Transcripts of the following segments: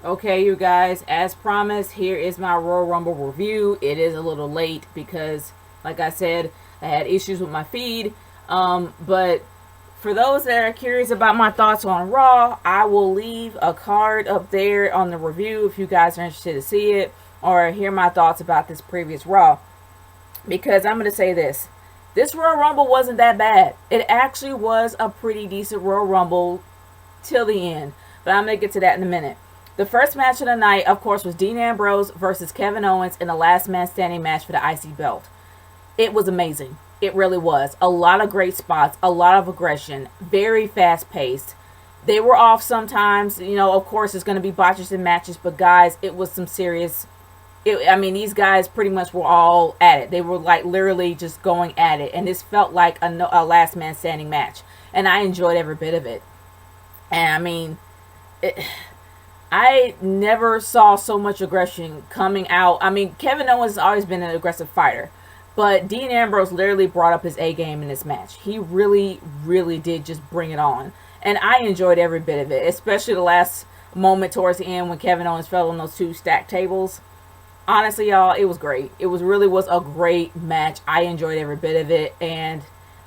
Okay, you guys, as promised, here is my Royal Rumble review. It is a little late because, like I said, I had issues with my feed. But for those that are curious about my thoughts on Raw, I will leave a card up there on the review if you guys are interested to see it or hear my thoughts about this previous Raw. Because I'm going to say this Royal Rumble wasn't that bad. It actually was a pretty decent Royal Rumble till the end. But I'm going to get to that in a minute. The first match of the night, of course, was Dean Ambrose versus Kevin Owens in a last man standing match for the IC belt. It was amazing. It really was. A lot of great spots, a lot of aggression, very fast paced. They were off sometimes. Of course, it's going to be botches in matches, but guys, it was some serious. These guys pretty much were all at it. They were like literally just going at it, and this felt like a last man standing match, and I enjoyed every bit of it. And I never saw so much aggression coming out. Kevin Owens has always been an aggressive fighter, but Dean Ambrose literally brought up his A game in this match. He really, really did just bring it on. And I enjoyed every bit of it, especially the last moment towards the end when Kevin Owens fell on those two stacked tables. Honestly, y'all, it was great. It really was a great match. I enjoyed every bit of it, and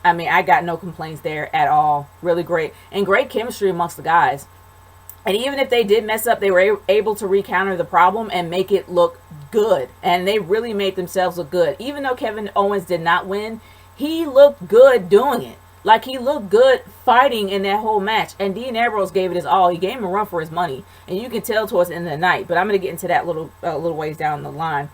I got no complaints there at all. Really great, and great chemistry amongst the guys. And even if they did mess up, they were able to recounter the problem and make it look good. And they really made themselves look good. Even though Kevin Owens did not win, he looked good doing it. Like, he looked good fighting in that whole match. And Dean Ambrose gave it his all. He gave him a run for his money. And you can tell towards the end of the night. But I'm going to get into that little ways down the line.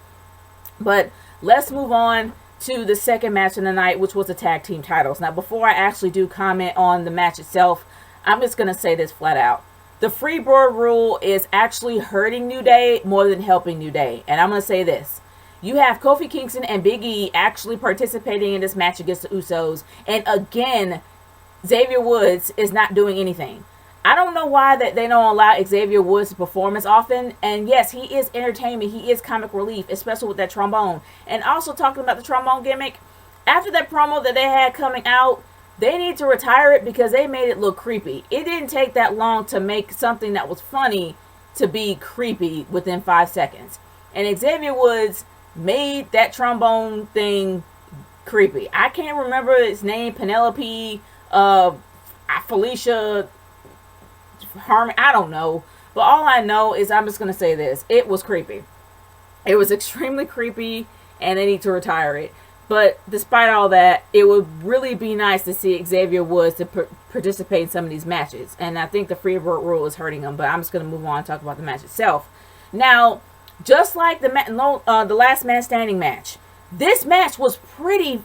But let's move on to the second match of the night, which was the tag team titles. Now, before I actually do comment on the match itself, I'm just going to say this flat out. The Freebird rule is actually hurting New Day more than helping New Day. And I'm going to say this. You have Kofi Kingston and Big E actually participating in this match against the Usos. And again, Xavier Woods is not doing anything. I don't know why that they don't allow Xavier Woods to perform as often. And yes, he is entertainment. He is comic relief, especially with that trombone. And also talking about the trombone gimmick, after that promo that they had coming out, they need to retire it because they made it look creepy. It didn't take that long to make something that was funny to be creepy within 5 seconds. And Xavier Woods made that trombone thing creepy. I can't remember its name. Penelope, Felicia, Harmon. I don't know. But all I know is I'm just going to say this. It was creepy. It was extremely creepy, and they need to retire it. But despite all that, it would really be nice to see Xavier Woods to participate in some of these matches. And I think the Freebird rule is hurting him. But I'm just going to move on and talk about the match itself. Now, just like the last man standing match, this match was pretty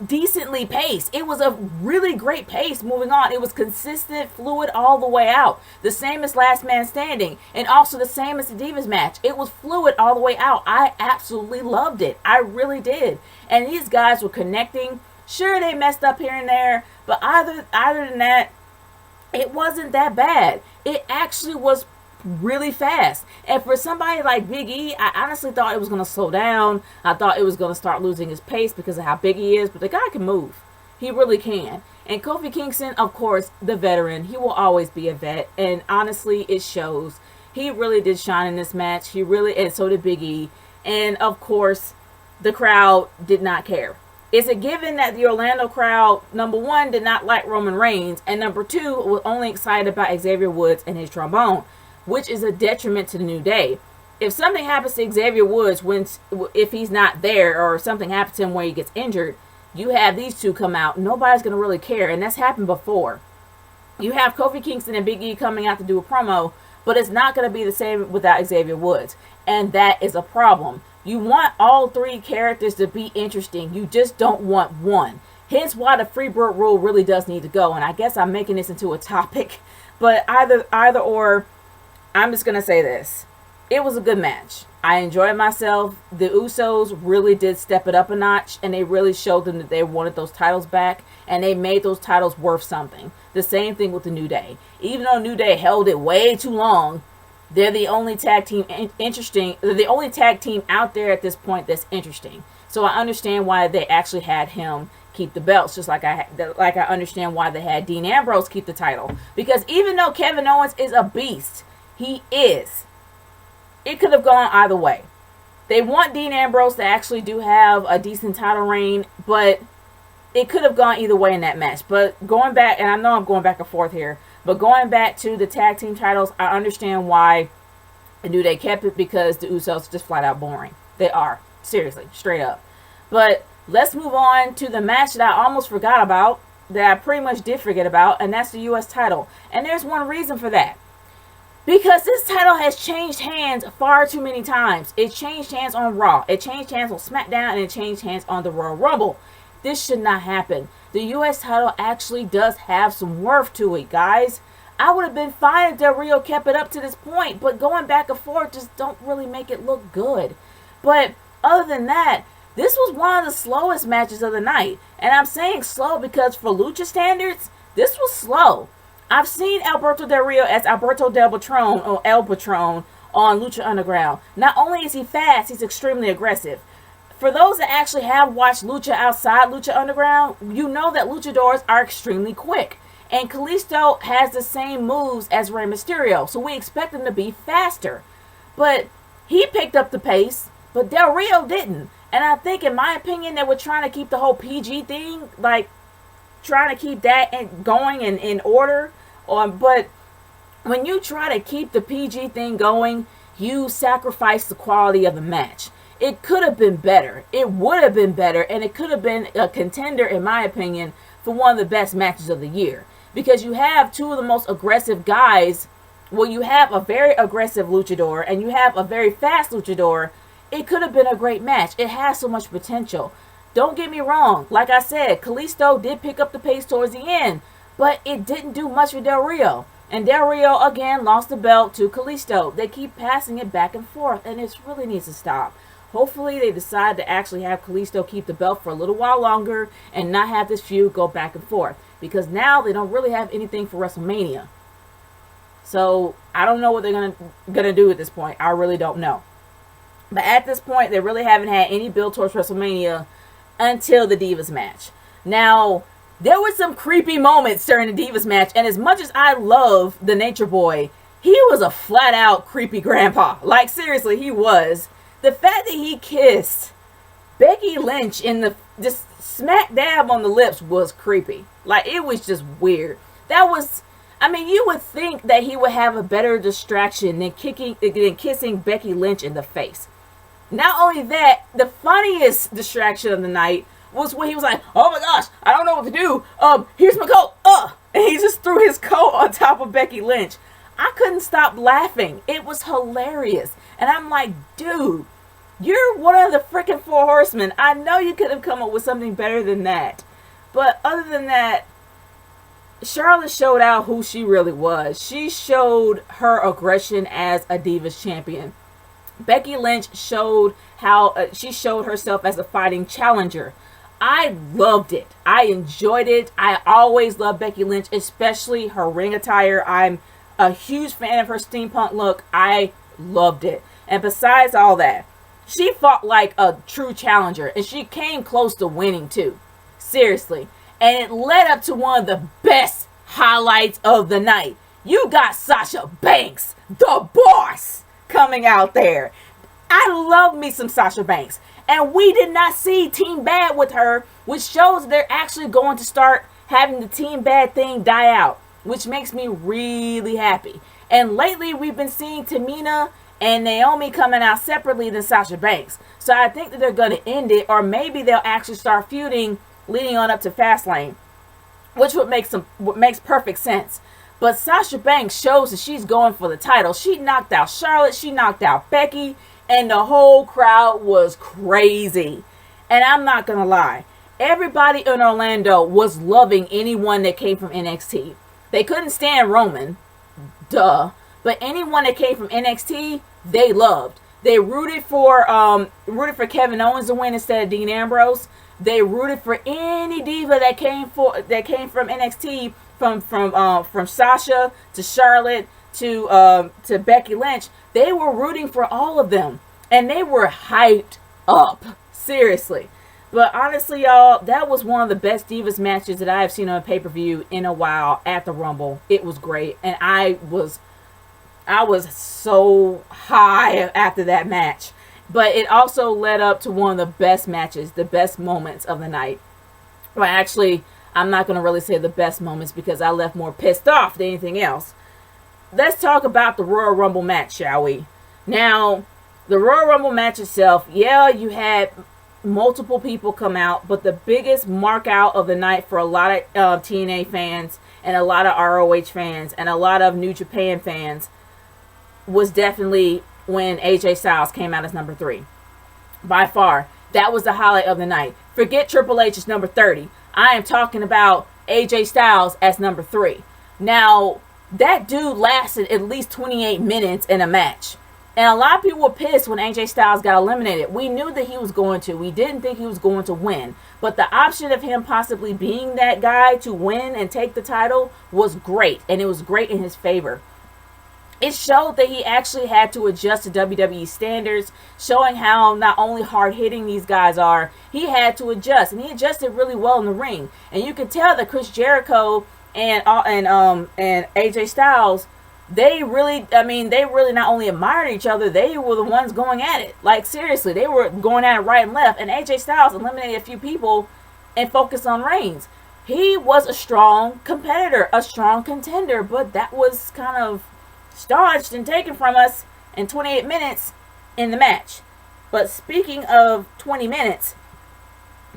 decently paced. It was a really great pace moving on. It was consistent, fluid all the way out. The same as last man standing, and also the same as the Divas match. It was fluid all the way out. I absolutely loved it. I really did. And these guys were connecting. Sure, they messed up here and there, but other than that, it wasn't that bad. It actually was really fast. And for somebody like Big E, I honestly thought it was going to slow down. I thought it was going to start losing his pace because of how big he is, but the guy can move. He really can. And Kofi Kingston, of course, the veteran. He will always be a vet, and honestly, it shows. He really did shine in this match. And so did Big E. And of course, the crowd did not care. It's a given that the Orlando crowd, number one, did not like Roman Reigns, and number two, was only excited about Xavier Woods and his trombone, which is a detriment to the New Day. If something happens to Xavier Woods if he's not there, or something happens to him where he gets injured, you have these two come out. Nobody's going to really care, and that's happened before. You have Kofi Kingston and Big E coming out to do a promo, but it's not going to be the same without Xavier Woods, and that is a problem. You want all three characters to be interesting. You just don't want one. Hence why the Freebird rule really does need to go, and I guess I'm making this into a topic, but either or, I'm just going to say this. It was a good match. I enjoyed myself. The Usos really did step it up a notch, and they really showed them that they wanted those titles back, and they made those titles worth something. The same thing with the New Day. Even though New Day held it way too long, they're the only tag team They're the only tag team out there at this point that's interesting. So I understand why they actually had him keep the belts, just like I understand why they had Dean Ambrose keep the title. Because even though Kevin Owens is a beast, he is. it could have gone either way. They want Dean Ambrose to actually do have a decent title reign, but it could have gone either way in that match. But going back, and I know I'm going back and forth here, but going back to the tag team titles, I understand why the New Day kept it, because the Usos are just flat out boring. They are. Seriously. Straight up. But let's move on to the match that I almost forgot about, that I pretty much did forget about, and that's the U.S. title. And there's one reason for that. Because this title has changed hands far too many times. It changed hands on Raw. It changed hands on SmackDown. And it changed hands on the Royal Rumble. This should not happen. The U.S. title actually does have some worth to it, guys. I would have been fine if Del Rio kept it up to this point. But going back and forth just don't really make it look good. But other than that, this was one of the slowest matches of the night. And I'm saying slow because for Lucha standards, this was slow. I've seen Alberto Del Rio as Alberto Del Patron or El Patron on Lucha Underground. Not only is he fast, he's extremely aggressive. For those that actually have watched Lucha outside Lucha Underground, you know that luchadors are extremely quick. And Kalisto has the same moves as Rey Mysterio, so we expect him to be faster. But he picked up the pace, but Del Rio didn't. And I think, in my opinion, they were trying to keep the whole PG thing, like, trying to keep that going and in order. But when you try to keep the PG thing going, you sacrifice the quality of the match. It could have been better. It would have been better. And it could have been a contender, in my opinion, for one of the best matches of the year. Because you have two of the most aggressive guys. Well, you have a very aggressive luchador and you have a very fast luchador. It could have been a great match. It has so much potential. Don't get me wrong. Like I said, Kalisto did pick up the pace towards the end. But it didn't do much for Del Rio. And Del Rio, again, lost the belt to Kalisto. They keep passing it back and forth. And it really needs to stop. Hopefully they decide to actually have Kalisto keep the belt for a little while longer. And not have this feud go back and forth. Because now they don't really have anything for WrestleMania. So I don't know what they're gonna do at this point. I really don't know. But at this point, they really haven't had any build towards WrestleMania until the Divas match. Now, there were some creepy moments during the Divas match, and as much as I love the Nature Boy, he was a flat-out creepy grandpa. Like, seriously, he was. The fact that he kissed Becky Lynch in the just smack dab on the lips was creepy. Like, it was just weird. That was, I mean, you would think that he would have a better distraction than kissing Becky Lynch in the face. Not only that, the funniest distraction of the night was when he was like, oh my gosh, I don't know what to do. Here's my coat. And he just threw his coat on top of Becky Lynch. I couldn't stop laughing. It was hilarious. And I'm like, dude, you're one of the freaking Four Horsemen. I know you could have come up with something better than that. But other than that, Charlotte showed out who she really was. She showed her aggression as a Divas champion. Becky Lynch showed how she showed herself as a fighting challenger. I loved it. I enjoyed it. I always love Becky Lynch, especially her ring attire. I'm a huge fan of her steampunk look. I loved it. And besides all that, she fought like a true challenger, and she came close to winning too. Seriously. And it led up to one of the best highlights of the night. You got Sasha Banks, the boss, coming out there. I love me some Sasha Banks. And we did not see Team Bad with her, which shows they're actually going to start having the Team Bad thing die out, which makes me really happy. And lately we've been seeing Tamina and Naomi coming out separately than Sasha Banks. So I think that they're going to end it, or maybe they'll actually start feuding leading on up to Fastlane, which would makes perfect sense. But Sasha Banks shows that she's going for the title. She knocked out Charlotte, she knocked out Becky, and the whole crowd was crazy. And I'm not gonna lie, everybody in Orlando was loving anyone that came from NXT. They couldn't stand Roman, duh, but anyone that came from NXT, they loved. They rooted for Kevin Owens to win instead of Dean Ambrose. They rooted for any diva that came from NXT, from Sasha to Charlotte to Becky Lynch. They were rooting for all of them, and they were hyped up. Seriously. But honestly, y'all, that was one of the best Divas matches that I have seen on a pay-per-view in a while at the Rumble. It was great, and I was I was so high after that match. But it also led up to one of the best matches, the best moments of the night. Well, actually, I'm not going to really say the best moments because I left more pissed off than anything else. Let's talk about the Royal Rumble match, shall we? Now, the Royal Rumble match itself, yeah, you had multiple people come out, but the biggest mark out of the night for a lot of TNA fans and a lot of ROH fans and a lot of New Japan fans was definitely when AJ Styles came out as number 3. By far, that was the highlight of the night. Forget Triple H as number 30. I am talking about AJ Styles as number 3. Now, that dude lasted at least 28 minutes in a match. And a lot of people were pissed when AJ Styles got eliminated. We knew that he was going to. We didn't think he was going to win. But the option of him possibly being that guy to win and take the title was great. And it was great in his favor. It showed that he actually had to adjust to WWE standards, showing how not only hard-hitting these guys are, he had to adjust. And he adjusted really well in the ring. And you can tell that Chris Jericho and AJ Styles, they really not only admired each other, they were the ones going at it. Like, seriously, they were going at it right and left. And AJ Styles eliminated a few people and focused on Reigns. He was a strong competitor, a strong contender, but that was kind of staunched and taken from us in 28 minutes in the match. But speaking of 20 minutes,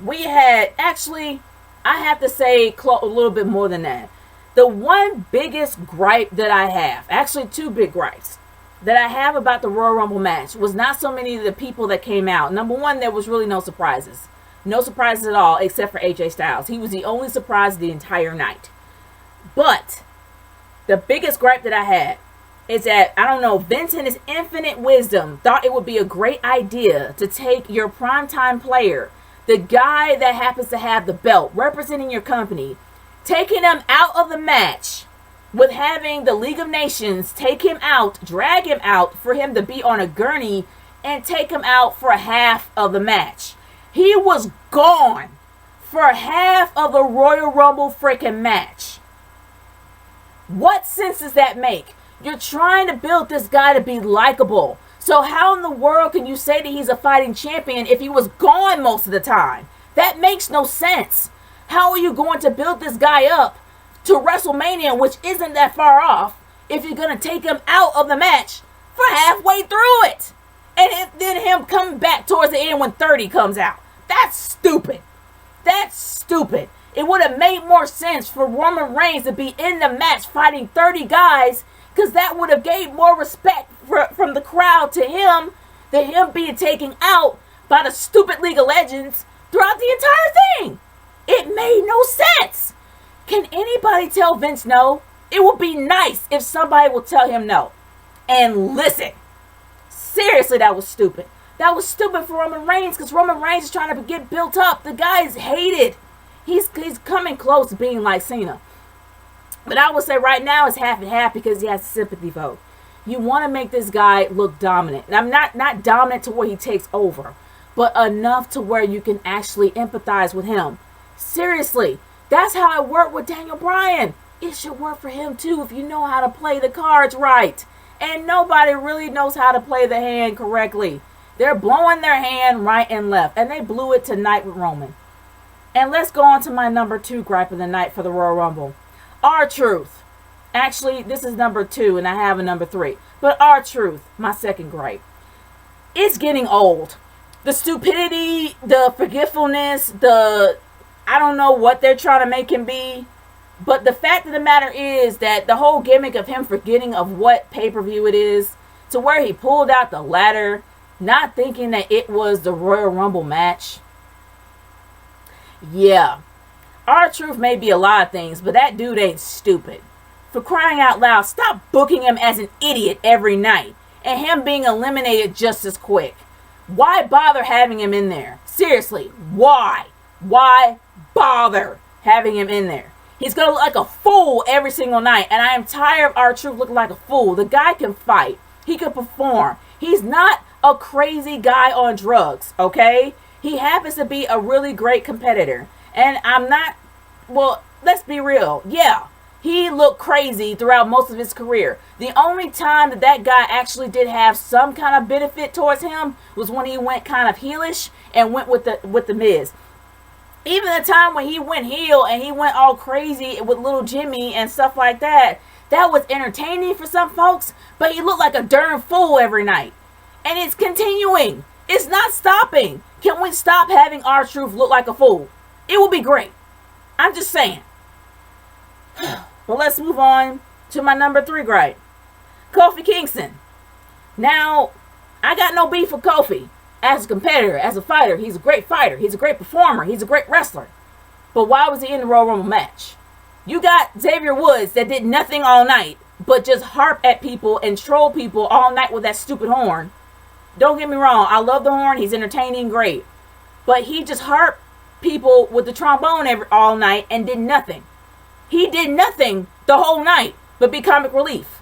we had, actually, I have to say a little bit more than that. The one biggest gripe that I have, actually 2 big gripes that I have about the Royal Rumble match, was not so many of the people that came out. Number one, there was really no surprises. No surprises at all except for AJ Styles. He was the only surprise the entire night. But the biggest gripe that I had is that, I don't know, Vince in his infinite wisdom thought it would be a great idea to take your primetime player, the guy that happens to have the belt representing your company, taking him out of the match with having the League of Nations take him out, drag him out for him to be on a gurney and take him out for half of the match. He was gone for half of the Royal Rumble freaking match. What sense does that make? You're trying to build this guy to be likable. So how in the world can you say that he's a fighting champion if he was gone most of the time? That makes no sense. How are you going to build this guy up to WrestleMania, which isn't that far off, if you're going to take him out of the match for halfway through it? And then him coming back towards the end when 30 comes out. That's stupid. That's stupid. It would have made more sense for Roman Reigns to be in the match fighting 30 guys, because that would have gave more respect from the crowd to him than him being taken out by the stupid League of Legends throughout the entire thing. It made no sense. Can anybody tell Vince no? It would be nice if somebody would tell him no. And listen, seriously, that was stupid. That was stupid for Roman Reigns, because Roman Reigns is trying to get built up. The guy is hated. He's coming close to being like Cena. But I would say right now it's half and half because he has a sympathy vote. You want to make this guy look dominant. And I'm not dominant to where he takes over, but enough to where you can actually empathize with him. Seriously, that's how it worked with Daniel Bryan. It should work for him too if you know how to play the cards right. And nobody really knows how to play the hand correctly. They're blowing their hand right and left. And they blew it tonight with Roman. And let's go on to my number 2 gripe of the night for the Royal Rumble. R-Truth. Actually, this is number 2 and I have a number 3. But R-Truth, my second gripe. It's getting old. The stupidity, the forgetfulness, I don't know what they're trying to make him be. But the fact of the matter is that the whole gimmick of him forgetting of what pay-per-view it is, to where he pulled out the ladder, not thinking that it was the Royal Rumble match. Yeah. R-Truth may be a lot of things, but that dude ain't stupid. For crying out loud, stop booking him as an idiot every night, and him being eliminated just as quick. Why bother having him in there? Seriously, why? Why bother having him in there? He's going to look like a fool every single night, and I am tired of R-Truth looking like a fool. The guy can fight. He can perform. He's not a crazy guy on drugs, okay? He happens to be a really great competitor. And I'm not, well, let's be real. Yeah, He looked crazy throughout most of his career. The only time that guy actually did have some kind of benefit towards him was when he went kind of heelish and went with the Miz. Even the time when he went heel and he went all crazy with little Jimmy and stuff like that, that was entertaining for some folks, but he looked like a darn fool every night. And it's continuing. It's not stopping. Can we stop having R-Truth look like a fool? It would be great. I'm just saying. But let's move on to my number 3 gripe. Kofi Kingston. Now, I got no beef with Kofi. As a competitor, as a fighter, he's a great fighter. He's a great performer. He's a great wrestler. But why was he in the Royal Rumble match? You got Xavier Woods that did nothing all night, but just harp at people and troll people all night with that stupid horn. Don't get me wrong. I love the horn. He's entertaining, great. But he just harped people with the trombone all night and did nothing. He did nothing the whole night but be comic relief.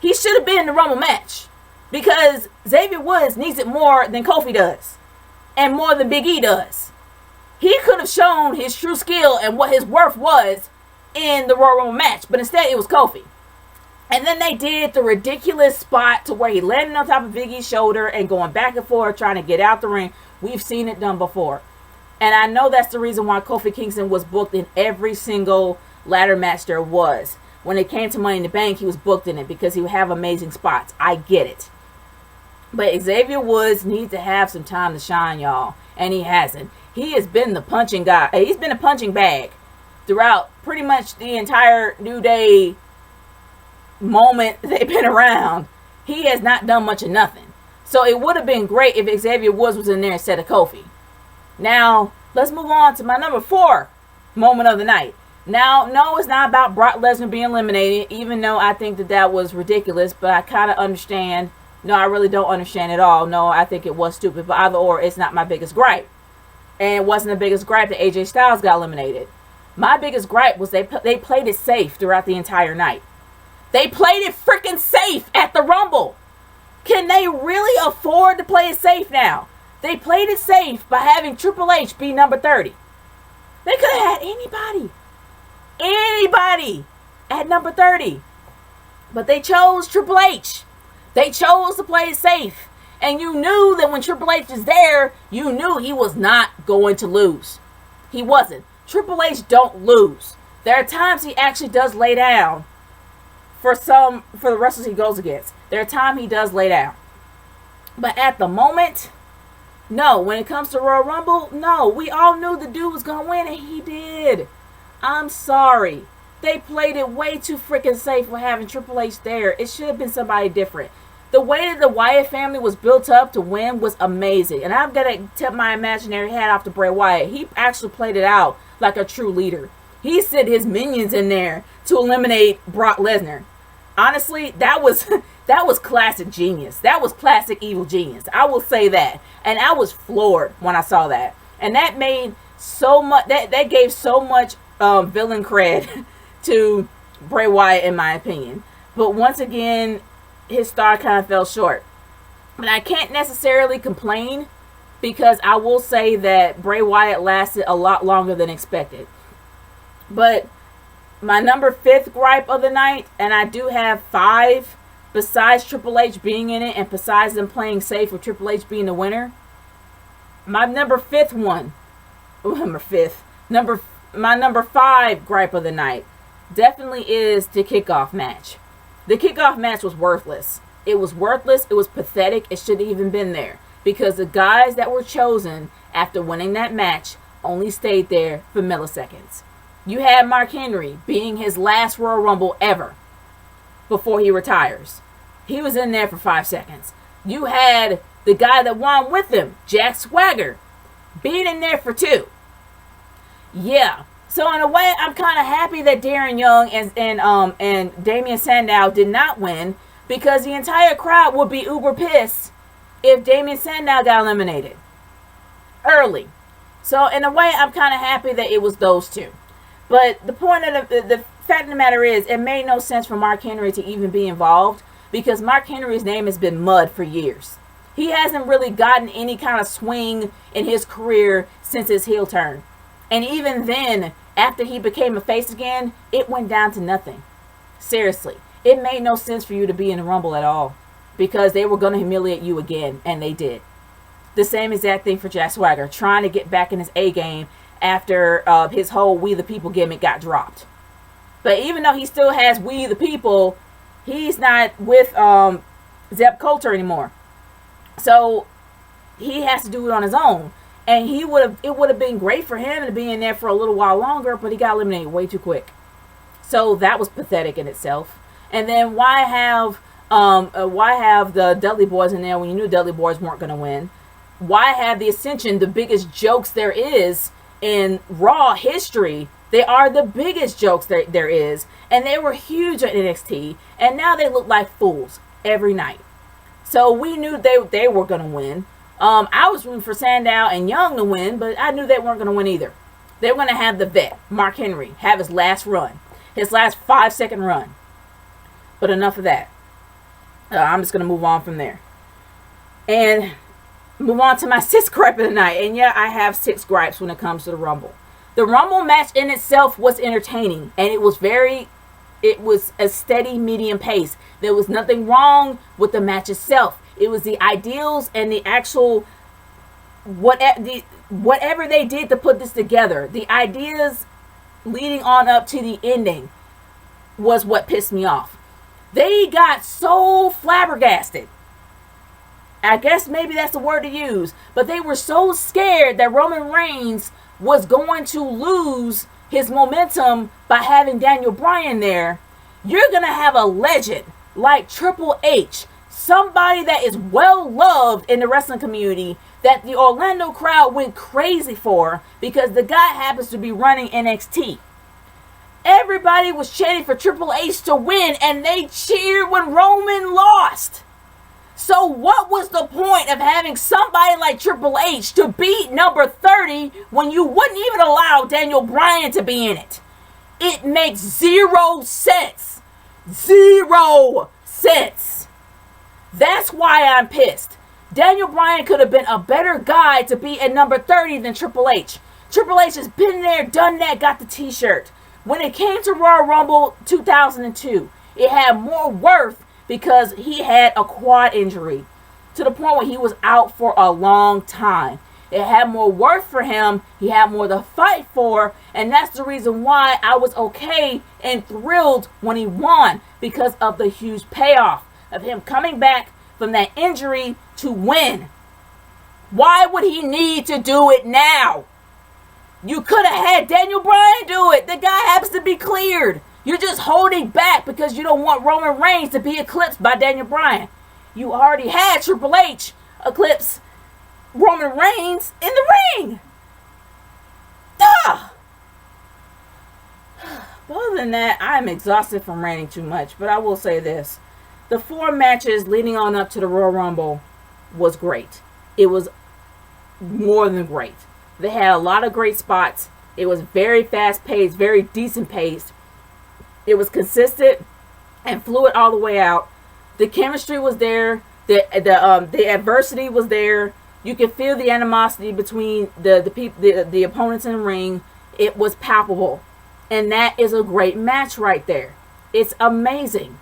He should have been in the Rumble match. Because Xavier Woods needs it more than Kofi does. And more than Big E does. He could have shown his true skill and what his worth was in the Royal Rumble match. But instead it was Kofi. And then they did the ridiculous spot to where he landed on top of Big E's shoulder and going back and forth trying to get out the ring. We've seen it done before. And I know that's the reason why Kofi Kingston was booked in every single ladder match there was. When it came to Money in the Bank, he was booked in it because he would have amazing spots. I get it. But Xavier Woods needs to have some time to shine, y'all. And he hasn't. He has been the punching guy. He's been a punching bag throughout pretty much the entire New Day moment they've been around. He has not done much of nothing. So it would have been great if Xavier Woods was in there instead of Kofi. Now, let's move on to my number 4 moment of the night. Now, no, it's not about Brock Lesnar being eliminated, even though I think that was ridiculous, but I kind of understand. No, I really don't understand at all. No, I think it was stupid. But either or, it's not my biggest gripe. And it wasn't the biggest gripe that AJ Styles got eliminated. My biggest gripe was they played it safe throughout the entire night. They played it freaking safe at the Rumble. Can they really afford to play it safe now? They played it safe by having Triple H be number 30. They could have had anybody at number 30. But they chose Triple H. They chose to play it safe. And you knew that when Triple H is there, you knew he was not going to lose. He wasn't. Triple H don't lose. There are times he actually does lay down for the wrestlers he goes against. There are times he does lay down. But at the moment, no. When it comes to Royal Rumble, no. We all knew the dude was going to win, and he did. I'm sorry. They played it way too freaking safe with having Triple H there. It should have been somebody different. The way that the Wyatt family was built up to win was amazing. And I've got to tip my imaginary hat off to Bray Wyatt. He actually played it out like a true leader. He sent his minions in there to eliminate Brock Lesnar. Honestly, that was classic genius. That was classic evil genius. I will say that. And I was floored when I saw that. And that made so much, that gave so much villain cred to Bray Wyatt, in my opinion. But once again, his star kind of fell short. But I can't necessarily complain, because I will say that Bray Wyatt lasted a lot longer than expected. But my number 5th gripe of the night, and I do have 5 besides Triple H being in it and besides them playing safe with Triple H being the winner. My number 5th one, my number 5 gripe of the night definitely is the kickoff match. The kickoff match was worthless. It was worthless. It was pathetic. It shouldn't have even been there. Because the guys that were chosen after winning that match only stayed there for milliseconds. You had Mark Henry being his last Royal Rumble ever before he retires. He was in there for 5 seconds. You had the guy that won with him, Jack Swagger, being in there for 2. Yeah. So in a way, I'm kind of happy that Darren Young and Damian Sandow did not win, because the entire crowd would be uber pissed if Damian Sandow got eliminated early. So in a way, I'm kind of happy that it was those 2. But the point of the fact of the matter is, it made no sense for Mark Henry to even be involved, because Mark Henry's name has been mud for years. He hasn't really gotten any kind of swing in his career since his heel turn. And even then, after he became a face again, it went down to nothing. Seriously, it made no sense for you to be in the Rumble at all, because they were going to humiliate you again, and they did. The same exact thing for Jack Swagger, trying to get back in his A game after his whole We the People gimmick got dropped. But even though he still has We the People, he's not with Zeb Coulter anymore. So he has to do it on his own. And it would have been great for him to be in there for a little while longer, but he got eliminated way too quick. So that was pathetic in itself. And then why have the Dudley Boys in there when you knew Dudley Boys weren't going to win? Why have the Ascension, the biggest jokes there is in Raw history? They are the biggest jokes there is. And they were huge at NXT. And now they look like fools every night. So we knew they were going to win. I was rooting for Sandow and Young to win, but I knew they weren't going to win either. They were going to have the vet, Mark Henry, have his last run. His last 5-second run. But enough of that. I'm just going to move on from there. And move on to my 6th gripe of the night. And yeah, I have 6 gripes when it comes to the Rumble. The Rumble match in itself was entertaining. And it was a steady medium pace. There was nothing wrong with the match itself. It was the ideals and the actual whatever they did to put this together. The ideas leading on up to the ending was what pissed me off. They got so flabbergasted. I guess maybe that's the word to use. But they were so scared that Roman Reigns was going to lose his momentum by having Daniel Bryan there. You're going to have a legend like Triple H, somebody that is well loved in the wrestling community, that the Orlando crowd went crazy for because the guy happens to be running NXT. Everybody was chanting for Triple H to win, and they cheered when Roman lost. So what was the point of having somebody like Triple H to beat number 30 when you wouldn't even allow Daniel Bryan to be in it? It makes 0 sense. 0 sense. That's why I'm pissed. Daniel Bryan could have been a better guy to be at number 30 than Triple H. Triple H has been there, done that, got the t-shirt. When it came to Royal Rumble 2002, it had more worth because he had a quad injury to the point where he was out for a long time. It had more worth for him. He had more to fight for. And that's the reason why I was okay and thrilled when he won, because of the huge payoff of him coming back from that injury to win. Why would he need to do it now? You could have had Daniel Bryan do it. The guy happens to be cleared. You're just holding back because you don't want Roman Reigns to be eclipsed by Daniel Bryan. You already had Triple H eclipse Roman Reigns in the ring. Duh! But other than that, I'm exhausted from ranting too much. But I will say this. The 4 matches leading on up to the Royal Rumble was great. It was more than great. They had a lot of great spots. It was very fast paced, very decent paced. It was consistent and fluid all the way out. The chemistry was there. The adversity was there. You could feel the animosity between the opponents in the ring. It was palpable. And that is a great match right there. It's amazing.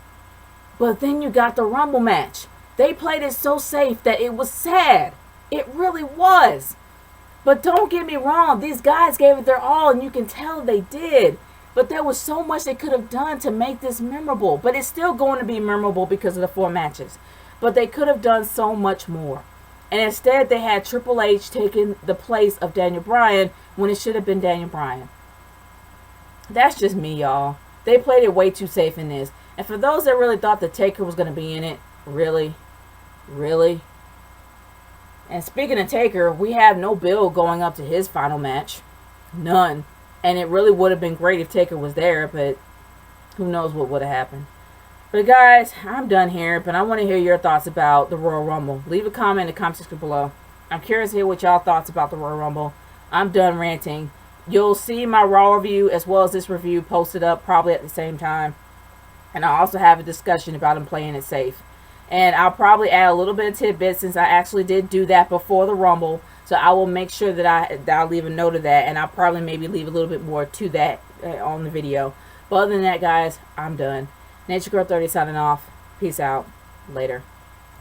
But then you got the Rumble match. They played it so safe that it was sad. It really was. But don't get me wrong. These guys gave it their all, and you can tell they did. But there was so much they could have done to make this memorable. But it's still going to be memorable because of the 4 matches. But they could have done so much more. And instead, they had Triple H taking the place of Daniel Bryan when it should have been Daniel Bryan. That's just me, y'all. They played it way too safe in this. And for those that really thought the Taker was going to be in it, really? Really? And speaking of Taker, we have no build going up to his final match. None. And it really would have been great if Taker was there, but who knows what would have happened. But guys, I'm done here, but I want to hear your thoughts about the Royal Rumble. Leave a comment in the comment section below. I'm curious to hear what y'all thoughts about the Royal Rumble. I'm done ranting. You'll see my Raw review as well as this review posted up probably at the same time. And I'll also have a discussion about him playing it safe. And I'll probably add a little bit of tidbits since I actually did do that before the Rumble. So I will make sure that I'll leave a note of that, and I'll probably maybe leave a little bit more to that on the video. But other than that, guys, I'm done. Nature Girl 30 signing off. Peace out. Later.